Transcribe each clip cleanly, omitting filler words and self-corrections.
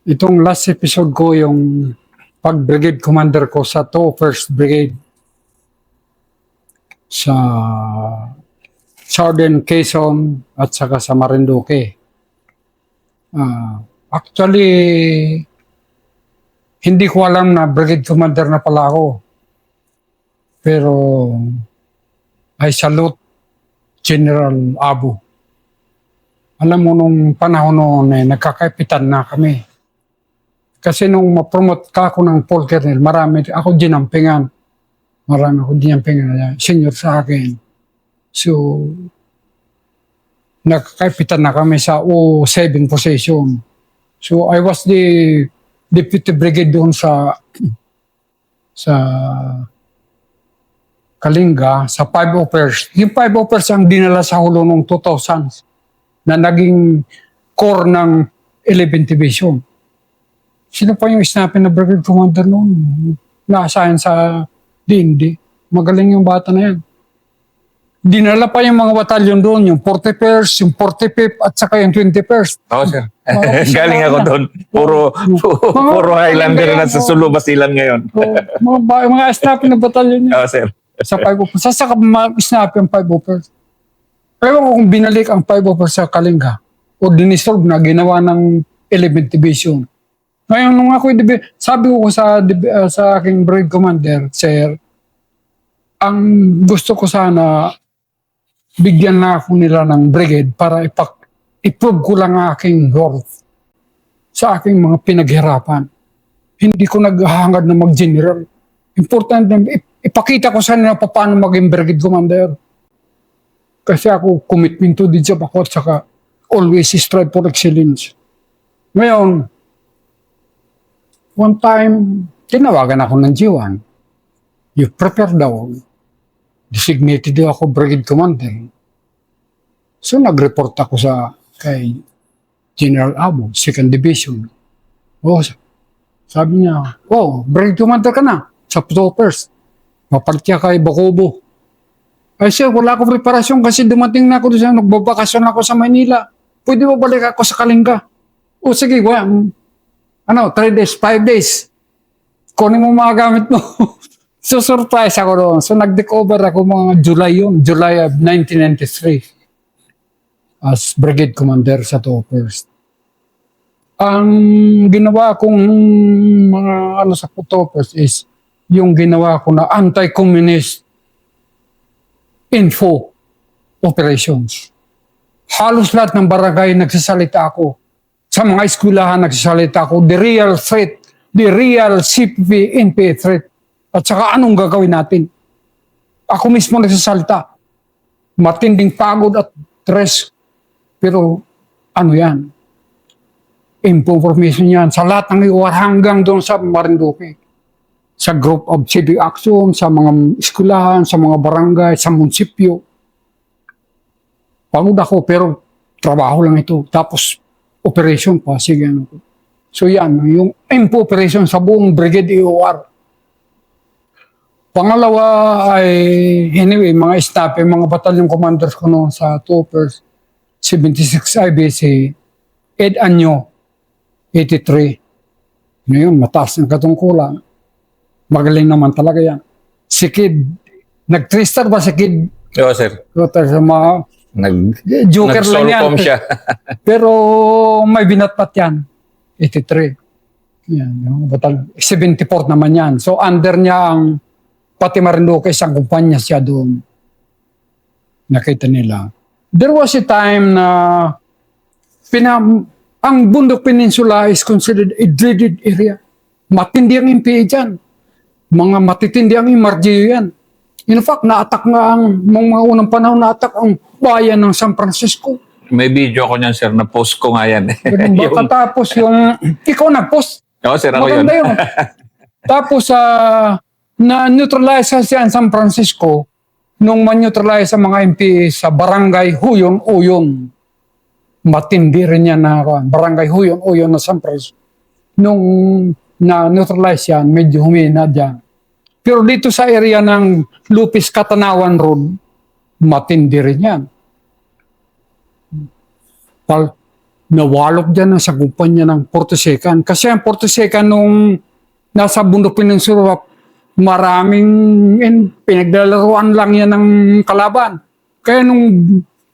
Itong last episode ko, yung pag-brigade commander ko sa 1st Brigade sa Southern Quezon at saka sa Marinduque. Actually, hindi ko alam na brigade commander na pala ako. Pero I salute General Abu. Alam mo, nung panahon noon, nagkakaipitan na kami. Kasi nung ma-promote ka ako ng Paul Colonel, marami ako dinampingan. Marami ako dinampingan, senior sa akin. So, nagkakaipitan na kami sa O7 position. So, I was the deputy brigade doon sa Kalinga, sa 5 Operas. Yung 5 Operas ang dinala sa hulo noong 2000 na naging core ng 11th Division. Sino pa yung snapper na brigade commander noon? Na-assign sa DND. Magaling yung bata na yan. Dinala pa yung mga batalyon doon, yung 41st, yung 45th, at saka yung 21st. Oo, sir. Galing ako doon. Puro Highlander na sa Sulu, Basilan ngayon. Mga snapper na batalyon yan. Oo, sir. Sa 5 Operas. Sasaka snapper yung 5 Operas. Ewan ko kung binalik ang 5 Operas sa Kalinga o dinisolve na ginawa ng 11th Division. Ngayon, nung ako, sabi ko sa aking brigade commander, sir, ang gusto ko sana, bigyan na ako nila ng brigade para i-prove ko lang ang aking worth sa aking mga pinaghirapan. Hindi ko naghahangad na mag-general. Important na ipakita ko sa nila paano maging brigade commander. Kasi ako, commitment to the job ako at saka always strive for excellence. Ngayon, one time, tinawagan ako ng G1. You prepare daw. Designated daw ako brigade commander. So, nag-report ako kay General Abu, 2nd Division. Oh, sabi niya, brigade commander ka na sa 1st. Mapalit kay Bacobo. Ay, sir, wala akong preparasyon kasi dumating na ako doon, nagbabakasyon ako sa Manila. Pwede mo balik ako sa Kalinga? O sige, 3 days, 5 days. Kunin mo mga gamit mo. So, surprise ako doon. So, nag-decover ako mga July of 1993 as brigade commander sa 1st. Ang ginawa kong mga sa 1st is yung ginawa ko na anti-communist info operations. Halos lahat ng barangay nagsasalita ako. Sa mga eskwelahan nagsasalita ako. The real threat, the real CPP, NPA threat. At saka anong gagawin natin? Ako mismo nagsasalita. Matinding pagod at stress. Pero ano yan? Information yan. Sa lahat ng iwan hanggang doon sa Marinduque. Sa group of civic action, sa mga eskwelahan, sa mga barangay, sa munisipyo. Pagod ako, pero trabaho lang ito. Tapos, operation pa. Sige, So yan, yung info operation sa buong Brigade EOR. Pangalawa ay, anyway, mga staff, mga batalyon commanders ko noon sa 2st, 76 IBC, Ed Anyo, 83. Ngayon, mataas ng katungkulan. Magaling naman talaga yan. Si Kid, nag-3-star ba si Kid? Oo, sir. Sa mga Joker lang yan. Siya. Pero may binatpat yan. 83. Yan, yung 74 naman yan. So under niya ang pati Marinduque, isang kumpanya siya doon. Nakita nila. There was a time na ang Bundok Peninsula is considered a dreaded area. Matindi ang MPA dyan. Mga matitindi ang MRGU yan. In fact, na-attack nga mga unang panahon, na-attack ang bayan ng San Francisco. May video ko niyan, sir. Na-post ko nga yan. Tapos ikaw nag-post. Oo, sir. Ako yun. Tapos, na-neutralize siya ang San Francisco nung man-neutralize ang mga MPA sa Barangay Huyon-Uyon. Matindi rin yan na Barangay Huyon-Uyon na San Francisco. Nung na-neutralize yan, medyo humina dyan. Pero dito sa area ng Lupis Katanawan Road, matindi rin yan. nawalok dyan sa kumpanya ng 42nd. Kasi ang 42nd nung nasa Bundok Peninsula, maraming pinaglalaroan lang yan ng kalaban. Kaya nung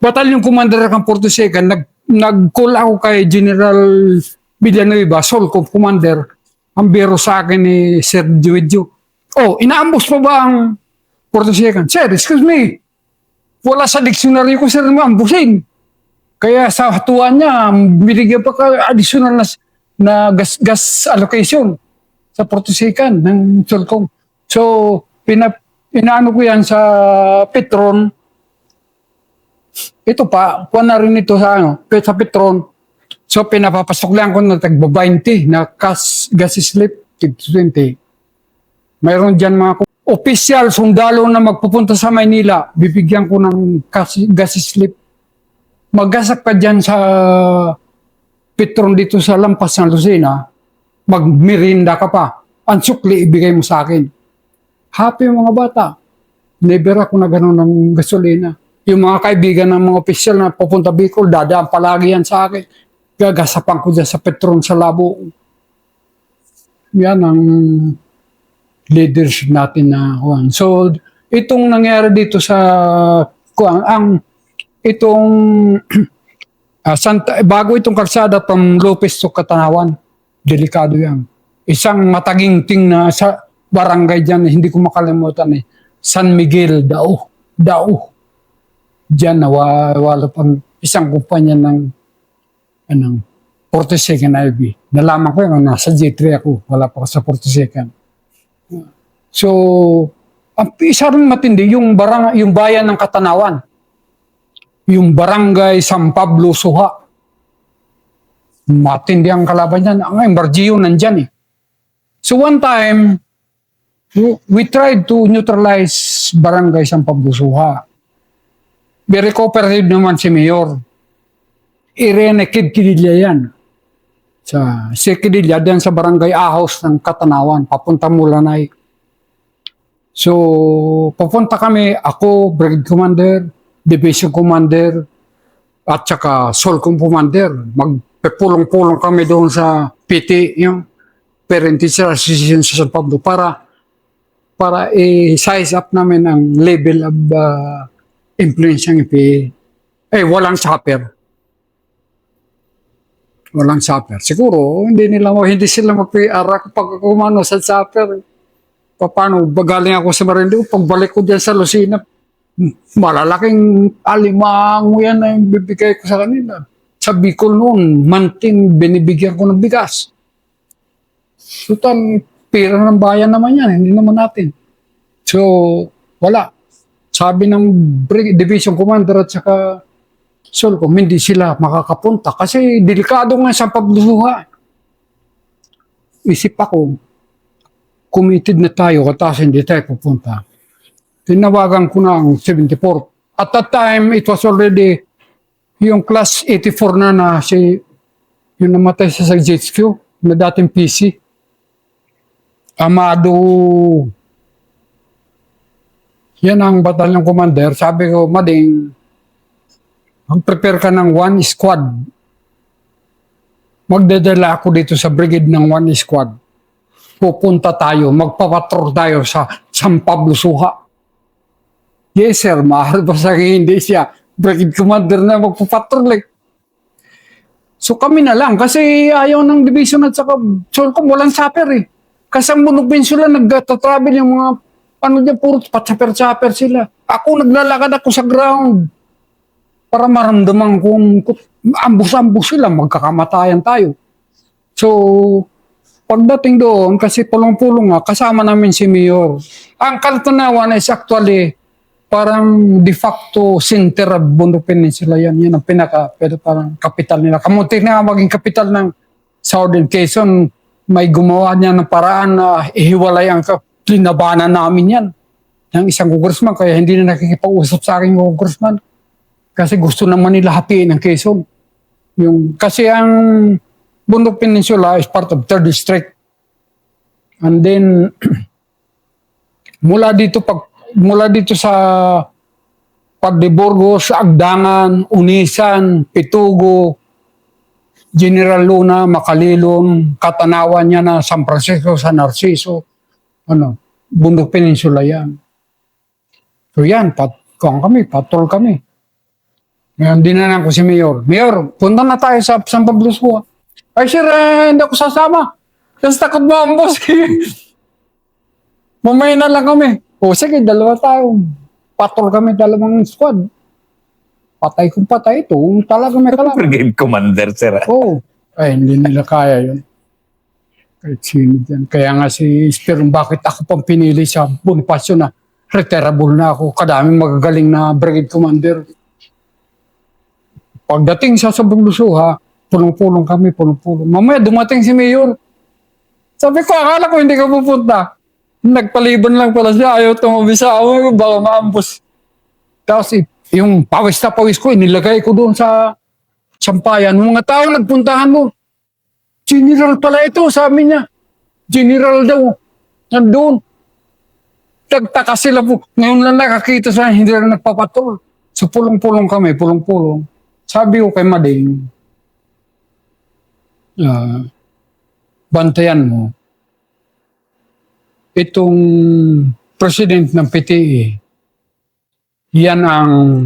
batalyon commander ng 42nd, nag-call ako kay General Villanueva, Solcom Commander, ang biro sa akin ni Sir Joedjo. Oh, inaambos pa ba ang 42nd? Sir, excuse me. Wala sa dictionary ko, sir, maambusin. Kaya sa hatuan niya, binigyan pa ka additional na gas allocation sa 42nd ng Solcom. So, inaano ko yan sa Petron. Ito pa, kuha na rin ito sa Petron. So, pinapapasok lang ko na tagba 20 na gas slip, 20. Mayroon dyan mga official, sundalo na magpupunta sa Maynila, bibigyan ko ng gas slip. Magasak ka dyan sa Petron dito sa Lampas ng Lucena, magmirinda ka pa. Ang sukli, ibigay mo sa akin. Happy yung mga bata. Never ako na gano'n ng gasolina. Yung mga kaibigan ng mga opisyal na pupunta Bicol, dadaan palagi yan sa akin. Gagasapan ko dyan sa Petron sa Labo. Yan ang leadership natin na kuwan. So, itong nangyari dito sa kuwan, bago itong kalsada from Lopez to Katanawan, delikado yan. Isang mataginting na sa barangay dyan, hindi ko makalimutan San Miguel, Dao. Diyan nawala pang isang kumpanya ng 42nd IB. Nalaman ko yung nasa J3 ako, wala pa ako sa 42nd. So, ang isa rin matindi, yung bayan ng Katanawan. Yung barangay San Pablo, Suha. Matindi ang kalaban dyan. Ang Embargio nandyan So one time, we tried to neutralize barangay San Pablo, Suha. Very cooperative naman si Mayor. Irene Kidkidilya yan. Si Kidilya dyan sa barangay Ahos ng Katanawan, papunta Mulanay. So, papunta kami, ako, Brigade Commander, Division Commander, at saka Solcom Commander. Magpupulong-pulong kami doon sa PT, yung Parent Teacher Association sa San Pablo para i-size up namin ang level of influence ng EPA. Walang chopper. Walang chopper. Siguro, hindi sila mag-PR kapag kumano sa chopper. Paano, bagaling ako sa Marinduque, pagbalik ko dyan sa Lucena, malalaking alimango yan na bibigay ko sa kanila. Sa Bicol noon, manting binibigyan ko ng bigas. Sutan, pera ng bayan naman yan, hindi naman natin. So, wala. Sabi ng Division Commander at saka Solcom, hindi sila makakapunta kasi delikado nga sa pagbubuha. Isip ako, committed na tayo tapos hindi tayo pupunta. Tinawagan ko na ang 74. At that time, it was already yung class 84 na yung namatay sa JHQ na dating PC. Amado. Yan ang batalyon commander. Sabi ko, Mading, mag-prepare ka ng 1 squad. Magdadala ako dito sa brigade ng 1 squad. Pupunta tayo, magpapatrol tayo sa San Pablo, Suha. Yes, sir. Mahal ba sa hindi siya? Brigade commander na magpapatrol. So kami na lang kasi ayaw ng division at saka Solcom walang chopper Kasi ang Bundok Peninsula nagtatravel yung mga puro patsaper-chaper sila. Ako naglalakad ako sa ground para maramdaman kung ambus-ambus sila, magkakamatayan tayo. So, pagdating doon, kasi pulong-pulong kasama namin si Mayor. Ang Katanawan is actually parang de facto center of Bundok Peninsula yan. Yan ang pero parang kapital nila. Kamunti na maging kapital ng Southern Quezon. May gumawa niya ng paraan na ihiwalay ang linabanan namin yan. Ng isang congressman, kaya hindi na nakikipag-usap sa aking congressman. Kasi gusto naman nila hatiin ang Quezon. Kasi ang Bundok Peninsula is part of 3rd District. And then, mula dito sa Pagdiburgos, Agdangan, Unisan, Pitugo, General Luna, Macalilon, Katanawan niya na San Francisco, San Narciso, Bundok Peninsula yan. So yan, patrol kami. Ngayon, dinanan ko si Mayor. Mayor, punta na tayo sa San Pablo Sua. Ay, sir, hindi ako sasama. Kasi takot mo ang boss. Mamaya na lang kami. O sige, dalawa tayo. Patrol kami, dalawang squad. Patay kung patay ito. Talaga may kalaban. Brigade Commander, sir. Oo. Ay, hindi nila kaya yun. Kahit sino dyan. Kaya nga si Spear, bakit ako pang pinili sa Bonifacio na retirable na ako. Kadaming magagaling na Brigade Commander. Pagdating sa Sabuglusuha, pulong-pulong kami, pulong-pulong. Mamaya dumating si Mayor. Sabi ko, akala ko hindi ka pupunta. Nagpaliban lang pala siya. Ayaw tumabi sa amin. Baka maambos. Tapos yung pawis na pawis ko, inilagay ko doon sa sampayan. Mga tao nagpuntahan mo. General pala ito, sabi niya. General daw. Nandun. Nagtaka sila po. Ngayon lang nakakita sa hindi na nagpapatol. So pulong-pulong kami, pulong-pulong. Sabi ko kay Mading, bantayan mo. Itong president ng PTE, yan ang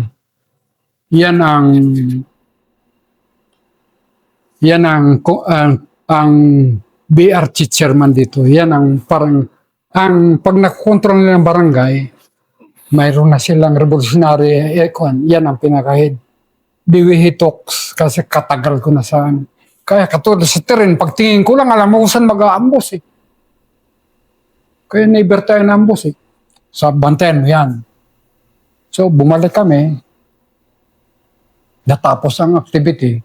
BRT chairman dito. Yan ang parang pag nakokontrol nila ng barangay, mayroon na silang revolutionary yan ang pinaka-head. Diwihi talks kasi katagal ko na sa kaya katulad sa terrain, pagtingin ko lang, alam mo kung saan mag-aambos eh. Kaya neighbor tayo na ambos eh. Sa bantayan mo yan. So, bumalik kami. Natapos ang activity.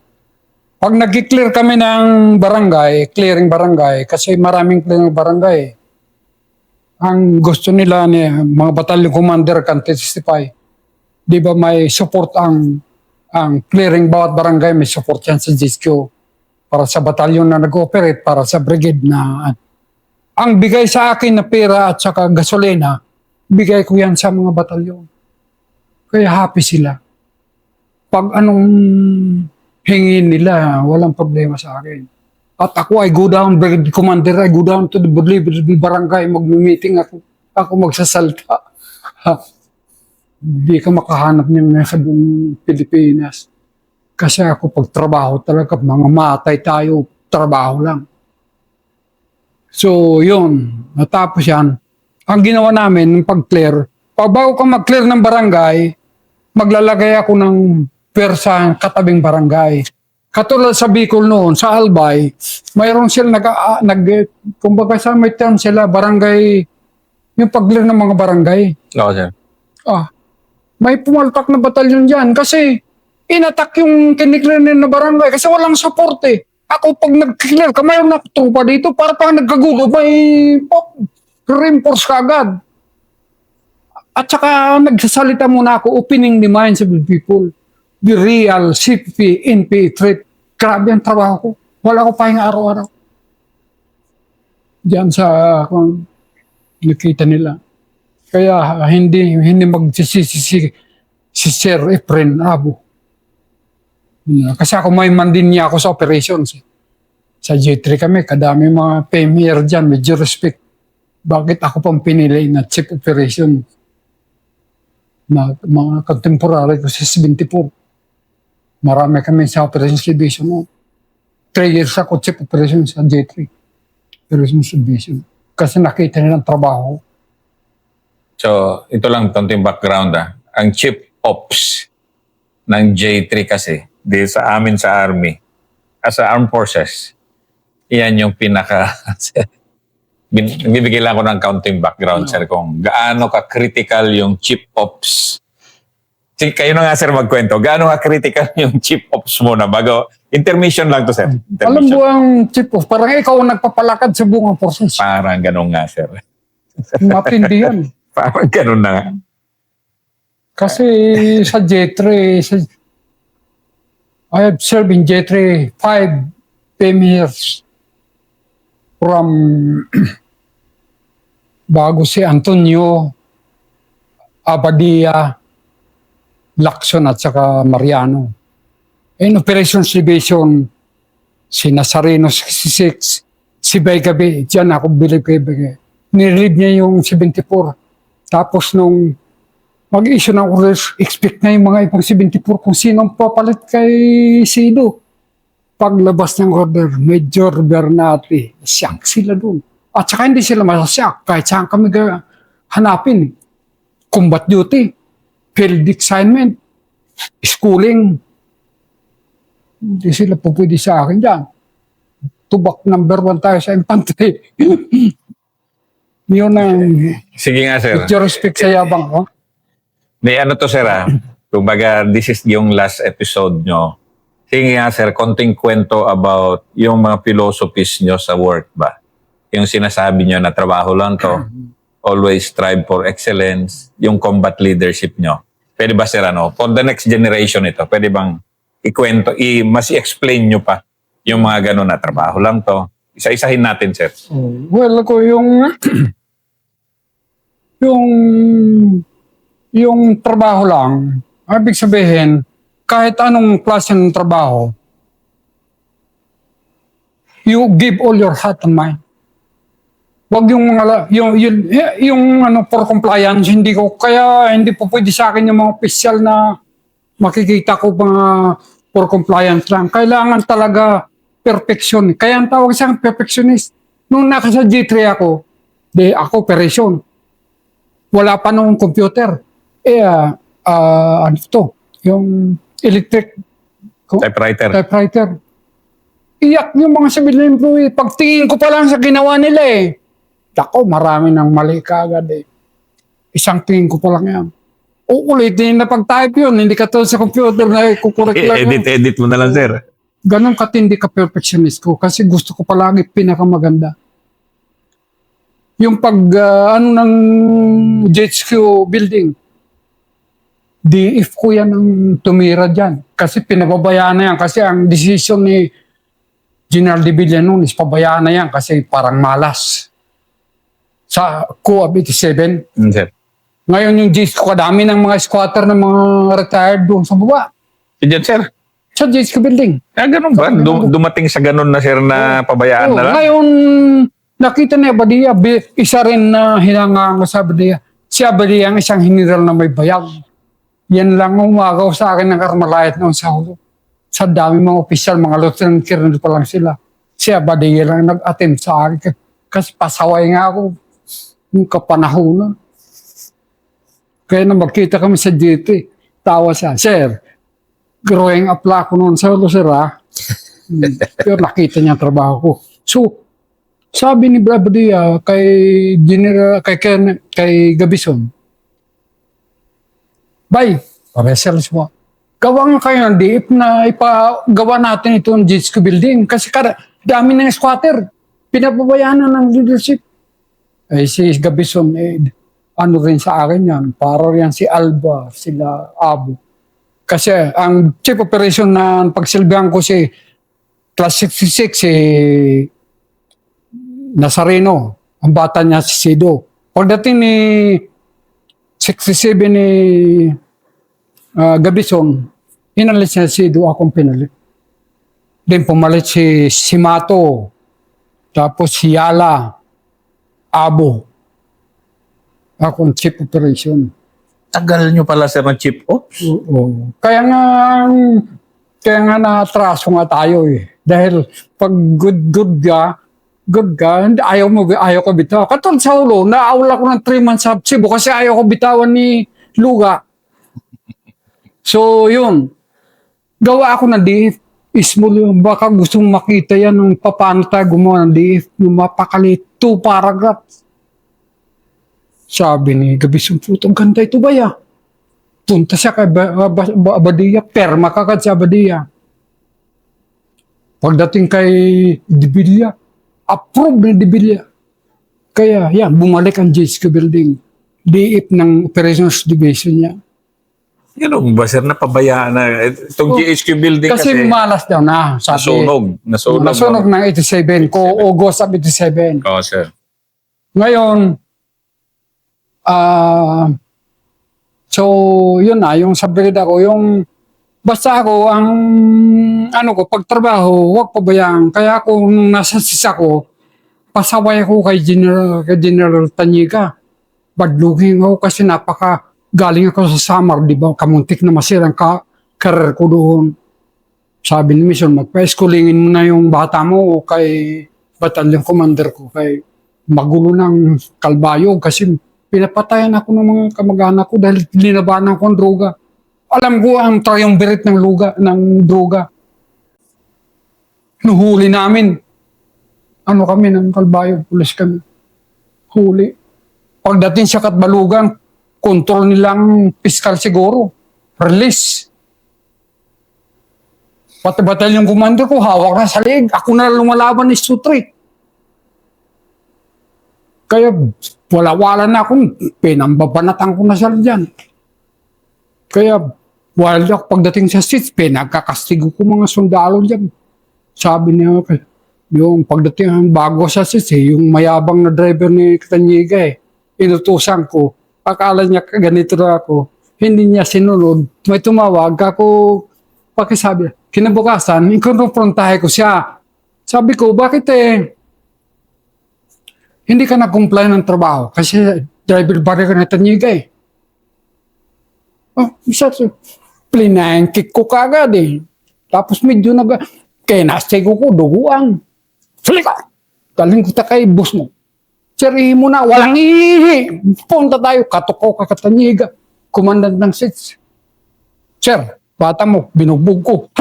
Pag nag-clear kami ng barangay, clearing barangay, kasi maraming clearing barangay. Ang gusto nila ni mga battalion commander can testify. Di ba may support ang clearing bawat barangay, may support yan sa GSQ para sa batalyon na nag-ooperate, para sa brigade na ang bigay sa akin na pera at saka gasolina, bigay ko yan sa mga batalyon. Kaya happy sila. Pag anong hingin nila, walang problema sa akin. At ako ay go down, brigade commander, I go down to the barangay, mag-meeting ako. Ako magsasalta. Hindi ka makahanap niya sa buong Pilipinas. Kasi ako pagtrabaho talaga, mga matay tayo, trabaho lang. So, yun. Natapos yan. Ang ginawa namin, pag-clear, bago ka mag-clear ng barangay, maglalagay ako ng persa katabing barangay. Katulad sa Bicol noon, sa Albay, mayroon sila kumbaga sa may term sila, barangay, yung pag-clear ng mga barangay. Oo, sir. May pumalpak na batalyon dyan kasi inatak yung kiniklear na barangay kasi walang support eh. Ako pag nag-clear, mayroon na trupa dito para pag nagkagulo, may reinforce ka agad. At saka nagsasalita muna ako, opening the minds of the people. The real CPP, NPA threat. Grabe ang trabaho ko. Wala ko pahinga araw-araw. Diyan sa nakita nila. Kaya hindi magsisisi si Sir Efren Abo. Kasi ako may mandin niya ako sa operations. Sa J3 kami, kadami mga premier dyan, medyo respect. Bakit ako pang pinili na chief operation? Mga contemporary ko sa 74. Marami kami sa operations division. 3 years ako chief operation sa J3. Operations division. Kasi nakita nilang trabaho. So, ito lang konting background. Ang chief ops ng J3 kasi, di sa amin sa Army, as a armed forces, yan yung pinaka... Bibigyan lang ako ng counting background, sir, kung gaano ka-critical yung chief ops. Kayo na nga, sir, magkwento. Gaano ka-critical yung chief ops mo na bago? Intermission lang to, sir. Alam mo ang chief ops, parang ikaw ang nagpapalakad sa buong forces. Parang ganun nga, sir. Matindi yan. Parang ganun na nga. Kasi sa J3, I have served in J3 10 years from bago si Antonio, Abadia, Lacson at saka Mariano. In Operations Division, Si Nazareno 66, si Baygabi, diyan ako bilib kay Baygabi. Nirelieve niya yung 74. Tapos nung mag-issue ng orders, expect na yung mga ibang 74 kung sino ang papalit kay Sido. Paglabas ng order, Major Bernati, siyak sila dun. At saka hindi sila masasyak kahit saan kami hanapin. Combat duty, field assignment, schooling. Hindi sila pupwede sa akin dyan. Tubak number 1 tayo sa infantry. Yun ang Sige nga, sir. with your respect sa yabang ko. May ano to, sir, Kumbaga, this is yung last episode nyo. Sige nga, sir, konting kwento about yung mga philosophies nyo sa work ba? Yung sinasabi nyo na trabaho lang to, always strive for excellence, yung combat leadership nyo. Pwede ba, sir, for the next generation ito, pwede bang ikwento, mas i-explain nyo pa yung mga ganun na trabaho lang to? Isa-isahin natin, sir. Well, ako yung trabaho lang, ibig sabihin, kahit anong klase ng trabaho, you give all your heart and mind. Wag yung mga, for compliance, hindi po pwede sa akin yung mga opisyal na makikita ko mga for compliance lang. Kailangan talaga perfection. Kaya ang tawag siyang perfectionist. Nung nasa G3 ako, ako operation. Wala pa nung computer. Yung electric typewriter. Iyak yung mga civilian employee. Pagtingin ko pa lang sa ginawa nila Ako, marami nang mali kaagad Isang tingin ko pa lang yan. Uulitin na pag-type yun. Hindi ka to sa computer na kukorek lang. Edit mo na lang, sir. Ganon katindi ka perfectionist ko kasi gusto ko palagi pinakamaganda. Yung ng JHQ building, DF ko yan ang tumira dyan. Kasi pinababayaan na yan. Kasi ang decision ni General De Villa noon is pabayaan na yan kasi parang malas. Sa Co-op 87. Sir. Ngayon yung JHQ, kadami ng mga squatter ng mga retired doon sa baba. Diyan, sir. Sa JHQ building. Ganun ba? Dumating sa ganun na, sir, na pabayaan na lang? Ngayon, nakita ni Abadia, isa rin na hinangang sa Abadia. Si Abadia ang isang general na may bayag. Yan lang umagaw sa akin ng Carmelite noon sa hulo. Sa dami mga opisyal, mga lieutenant colonel pa lang sila. Si Abadia lang nag-attend sa akin. Kasi pasaway nga ako yung kapanahonan. Kaya na magkita kami sa GT, tawa siya, Sir, growing up lang ako noon sa hulo, sir, Pero nakita niya ang trabaho ko. So, sabi ni Abadia kay Gabison, Bay, pareselos mo. Gawa nga kayo ng DF na ipagawa natin itong JHQ building kasi dami ng squatter. Pinapabayaan na ng leadership. Si Gabison, ano rin sa akin yan. Para yan si Alba, sila Abu. Kasi ang chief operation na pagsilbihan ko si Class 66, si Nazareno. Ang bata niya si Sido. Pagdating ni 67 ni Gabison, inalis niya si Sido, akong pinalit. Then pumalit si Simato, tapos si Yala, Abo. Akong chief operation. Tagal nyo pala, sir, ng chief ops? Oo. Kaya nga na-atraso nga tayo Dahil pag good ka, ayaw ko bitaw. Katulad sa ulo, naawala ko ng 3 months sa Cebu kasi ayaw ko bitawan ni Luga. So, yun. Gawa ako ng DF. Ismul yung baka gustong makita yan ng paano tayo gumawa ng DF. Yung mapakalit 2 paragraphs. Sabi ni Gabison, putong ganda ito ba ya? Punta siya kay Abadia, perma kagad sa Abadia. Pagdating kay De Villa, approve ni De Villa. Kaya yan, bumalik ang JHQ building. DF ng Operations Division niya. Ganun ba, sir, napabayaan na? Itong GHQ building Kasi malas daw na. Sabi, nasunog ng 87, August of 87. Oo, sir. Ngayon, so yun na, yung sa brigada ko, yung Basta ako, ang pagtrabaho, huwag pabayaan. Kaya ako, nung nasa sis ako, pasaway ako kay General Tanyika. Badlugin ako kasi galing ako sa Samar, di ba? Kamuntik na masirang career ko doon. Sabi ni Mission, magpa-eskulingin mo na yung bata mo kay battalion commander ko, kay magulo ng kalbayog kasi pinapatayan ako ng mga kamag-anak ko dahil linabanan ko ang droga. Alam ko ang triumvirate ng droga. Nuhuli namin. Kami ng kalbayog, pulis kami. Huli. Pagdating sa Katbalugan, kontrol nilang piskal siguro. Release. Pati batalyon commander ko, hawak na sa leeg. Ako na lumalaban ni Sutri. Kaya wala na akong pinambabanatan ko na siya dyan. Kaya pagdating sa seats, pinagkakastigo ko mga sundalo dyan. Sabi niya, yung pagdating bago sa seats, yung mayabang na driver ni Tanyiga, inutusan ko. Akala niya ganito na ako. Hindi niya sinunod. May tumawag ako, pakisabi, kinabukasan, ikonfrontahe ko siya. Sabi ko, bakit hindi ka na-comply ng trabaho? Kasi driver barrier ka na Tanyiga Plinang-kick ko kagad Tapos medyo kinastay ko duguang. Salika! Galing ko kay boss mo. Sirihin mo na, walang ihi. Punta tayo, katok ko Tanyiga. Commandant ng SIDS. Sir, bata mo, binugbog ko.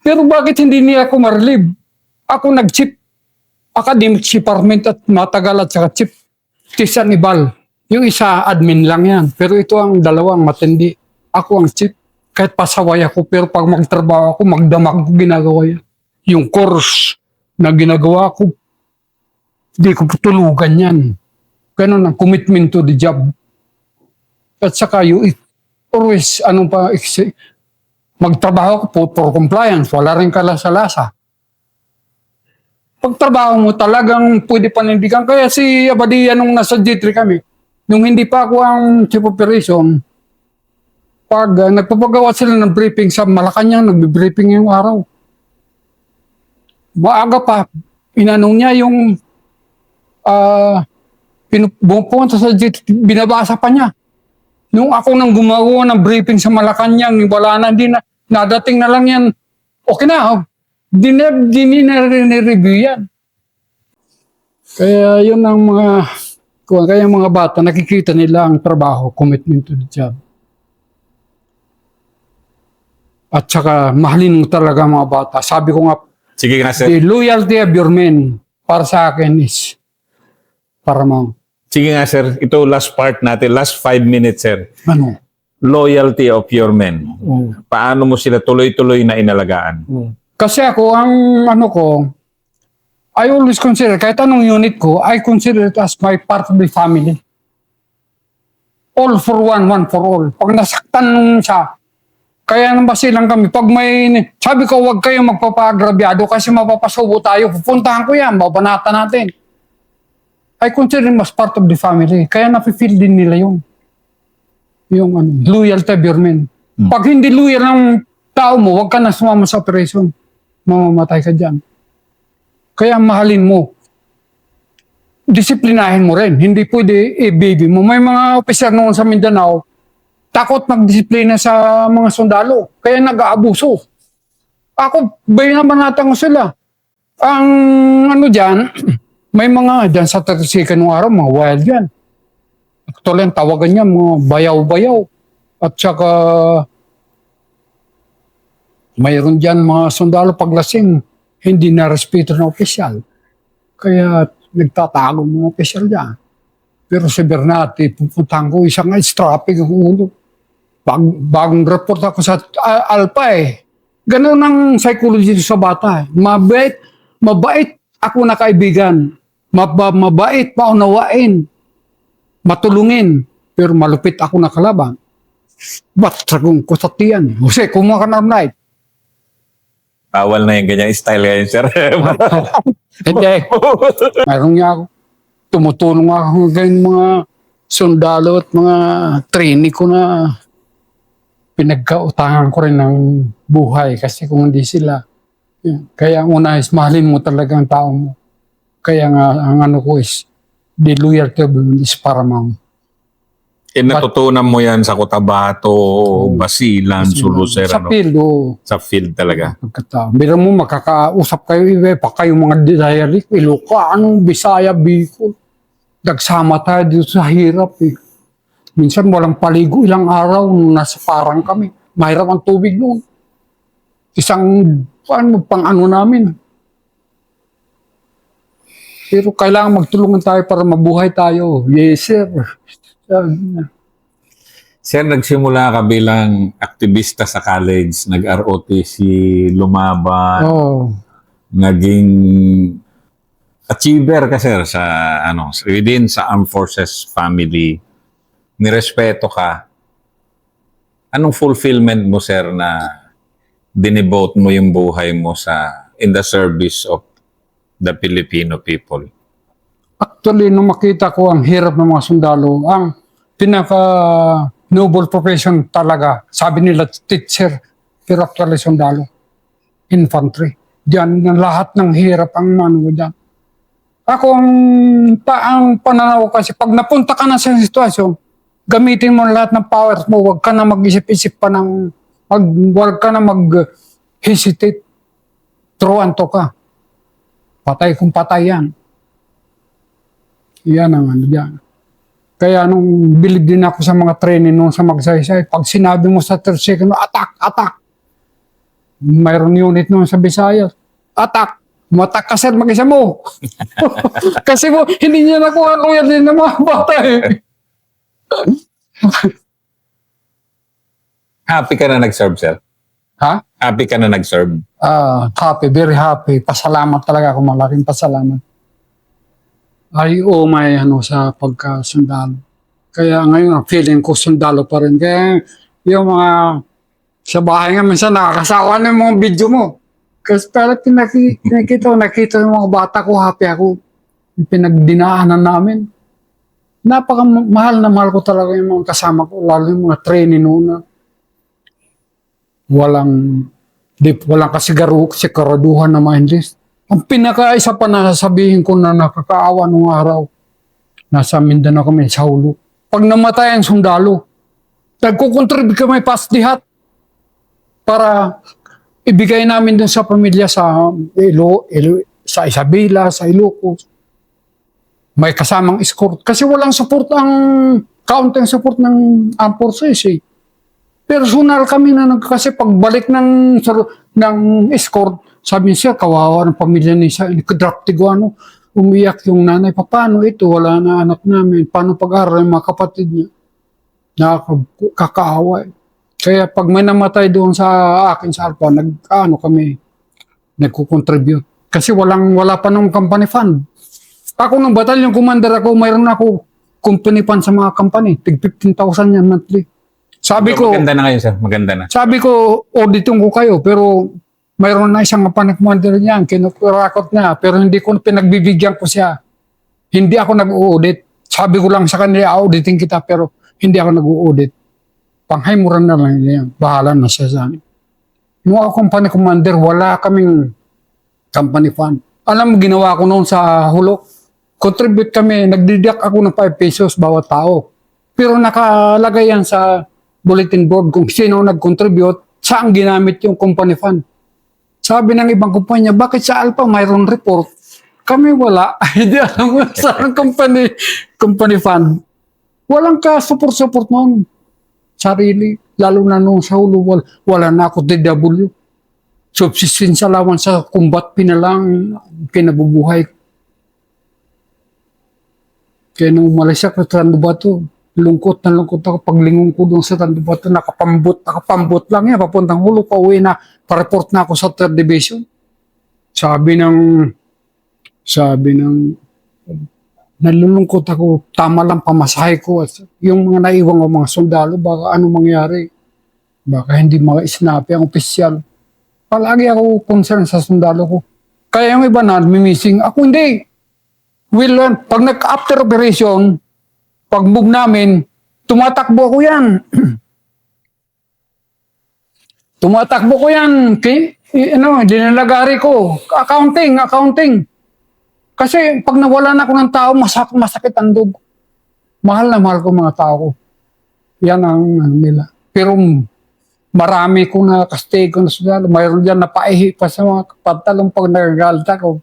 Pero bakit hindi niya ako ma-relieve? Ako nag-chief academic department at matagal at saka chief Tisan Ibal. Yung isa, admin lang yan. Pero ito ang dalawang matindi. Ako ang chief. Kahit pasaway ako, pero pag magtrabaho ako, magdamag ko ginagawa yan. Yung course na ginagawa ko, hindi ko tulugan yan. Ganun ang commitment to the job. At saka you always, magtrabaho ko for compliance. Wala rin kalasa-lasa. Pagtrabaho mo talagang pwede panindigan. Kaya si Abadia nung nasa J3 kami, nung hindi pa ako ang chief operation, pag nagpapagawa sila ng briefing sa Malacanang, nagbe-briefing yung araw. Maaga pa, inanong niya yung pumunta sa J3, binabasa pa niya. Nung ako nang gumagawa ng briefing sa Malacanang, wala na, nadating na lang yan. Okay na, Di na-review yan. Kaya yun ang mga bata, nakikita nila ang trabaho, commitment to the job. At saka, mahalin mo talaga mga bata. Sabi ko nga, Sige na, sir. the loyalty of your men, para sa akin is paramount. Sige nga, sir. Ito last part natin. Last 5 minutes, sir. Loyalty of your men. Paano mo sila tuloy-tuloy na inalagaan? Kasi ako, I always consider, kahit anong unit ko, I consider it as my part of the family. All for one, one for all. Pag nasaktan nung siya, kaya nang basilang kami, sabi ko, huwag kayong magpapaagrabyado kasi mapapasubo tayo. Pupuntahan ko yan, babanatan natin. I consider it as part of the family. Kaya nafe-feel din nila yung loyalty of your men. Pag hindi loyal ng tao mo, huwag ka na sumama sa operation. Mamamatay ka dyan. Kaya mahalin mo. Disiplinahin mo rin. Hindi pwede baby mo. May mga officer noon sa Mindanao, takot magdisiplina sa mga sundalo. Kaya nag-aabuso. Ako, binabanatan ko sila. Ang dyan, may mga dyan sa 32nd ng araw, mga wild yan. Actually, ang tawagan niya, mga bayaw-bayaw. At saka, mayroon dyan mga sundalo paglasing, hindi na respeto ng opisyal. Kaya nagtatago mga opisyal dyan. Pero si Bernati, pupuntahan ko isang strapping ang ulo. Bagong report ako sa Alpa Ganun ang psychology sa bata. Mabait ako na kaibigan. Mabait, paunawain. Matulungin. Pero malupit ako na kalaban. Ba't sagong kusatian? Jose, kumuha ka na night. Bawal na yung ganyan style ngayon, sir. Hindi. Mayroon niya ako. Tumutulong ako ganyan mga sundalo at mga trainee ko na pinagkautangan ko rin ng buhay kasi kung hindi sila, yun. Kaya ang una is mahalin mo talaga ang tao mo. Kaya nga, ang ano ko is, the loyalty of women is paramount. Natutunan mo yan sa Cotabato, Basilan, Suluser, Sa field, Sa field talaga. pagkatao. Biro mo, makakausap kayo, iba, pa kayo mga dialect, Ilocano, Bisaya, Bicol. Nagsama tayo dito sa hirap eh. Minsan walang paligo, ilang araw, nasa parang kami. Mahirap ang tubig noon. Pang ano namin. Pero kailangan magtulungan tayo para mabuhay tayo. Yes, sir. Sir, nagsimula ka bilang aktivista sa college, nag-ROTC, lumaban, naging achiever ka, sir, sa within sa Armed Forces family. Nirespeto ka. Anong fulfillment mo, sir, na dinivote mo yung buhay mo in the service of the Filipino people? Actually, nung makita ko ang hirap ng mga sundalo, ang pinaka-noble profession talaga, sabi nila teacher, pero actually sundalo, infantry. Diyan, ng lahat ng hirap ang ano dyan. Ako, ang pananaw ko kasi, pag napunta ka na sa sitwasyon, gamitin mo lahat ng powers mo, huwag ka na mag-isip-isip pa huwag ka na mag-hesitate. Truanto ka. Patay kung patay yan. Yan ang ano dyan. Kaya nung bilib din ako sa mga training nung sa magsaysay, pag sinabi mo sa 3rd second, attack, attack. Mayroon unit nung sa Visayas, attack. Matak ka sir, mag-isa mo. Kasi mo, hindi niya nakuha loyal din ng mga bata eh. Happy ka na nag-serve, sir? Ha? Happy ka na nag-serve? Happy, very happy. Pasalamat talaga ako, malaking pasalamat. I owe my sa pagkasundalo. Kaya ngayon, feeling ko sundalo pa rin. Kaya yung mga sa bahay nga, minsan nakakasawa na yung mga video mo. Kasi pero nakita yung mga bata ko, happy ako. Yung pinagdinaanan namin. Mahal na mahal ko talaga yung mga kasama ko, lalo yung mga trainee noon. Walang kasiguraduhan na ma-enlist. Ang pinaka-isa pa na sabihin ko na nakakaawa nung araw, nasa Mindanao kami, sa Hulu. Pag namatay ang sundalo, nagkukontribute kami pasdihat para ibigay namin dun sa pamilya sa sa Isabela, sa Ilocos. May kasamang escort. Kasi walang support counting support ng Armed Forces eh. Personal kami kasi pagbalik ng escort, sabi niya, kawawa ng pamilya niya, draptigo umiyak yung nanay, paano ito, wala na anak namin, paano pag-aaral ng mga kapatid niya, nakakaawa. Kaya pag may namatay doon sa akin sa Alpha, kami, nagkukontribute. Kasi wala pa nung company fund. Ako nung batalyon commander ako, mayroon ako company fund sa mga company, tig 15,000 yan monthly. Sabi ko, maganda na ngayon, sir. Maganda na. Sabi ko, auditung ko kayo, pero mayroon na isang company commander niyan, kinukurakot niya, pero hindi ko pinagbibigyan ko siya. Hindi ako nag-audit. Sabi ko lang sa kanila, auditing kita, pero hindi ako nag-audit. Panghimuran na lang yan. Bahala na siya sa amin. Nung ako company commander, wala kaming company fund. Alam mo, ginawa ko noon sa Hulo, contribute kami, nagdidak ako ng 5 pesos bawat tao. Pero nakalagay yan sa bulletin board kung sino nag-contribute, saan ginamit yung company fund. Sabi ng ibang kumpanya, bakit sa Alpha mayroon report? Kami wala. Hindi alam mo saan company fund. Walang ka-support noon. Sarili. Lalo na nung sa Hulu, wala na ako DW. Subsistence allowance sa combat pinalang kinabubuhay. Kaya nung umalis ako sa Tandubato, lungkot ako. Paglingon ko doon sa Tandubato, nakapambot lang yan. Papuntang Hulu, pauwi na, pa-report na ako sa 3rd Division. Sabi ng nalulungkot ako, tama lang pamasahe ko. Yung mga naiwang mga sundalo, baka ano mangyari. Baka hindi mga-snappy ang opisyal. Palagi ako concerned sa sundalo ko. Kaya yung iba na, missing. Ako hindi. Will learn. Pag after operation, Pag move namin, tumatakbo ko yan. Tumatakbo ko yan. Dinalagari ko. Accounting. Kasi pag nawalan ako ng tao, masakit ang dugo. Mahal na mahal ko mga tao ko. Yan ang nila. Pero marami ko na kastigo na sila. Mayroon dyan napaihi pa sa mga pantalong pag nagagalit ako.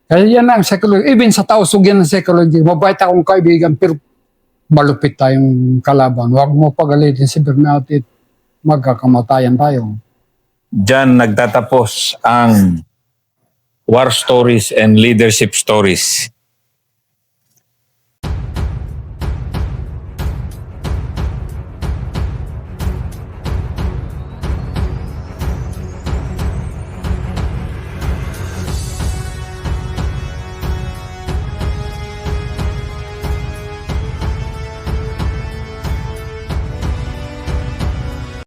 Kaya yan ang psychology. Even sa tao, sugyan ng psychology. Mabait akong kaibigan, pero malupit tayong kalaban. Huwag mo pagalitin si Bernadette. Magkakamatayan tayo. Diyan nagtatapos ang war stories and leadership stories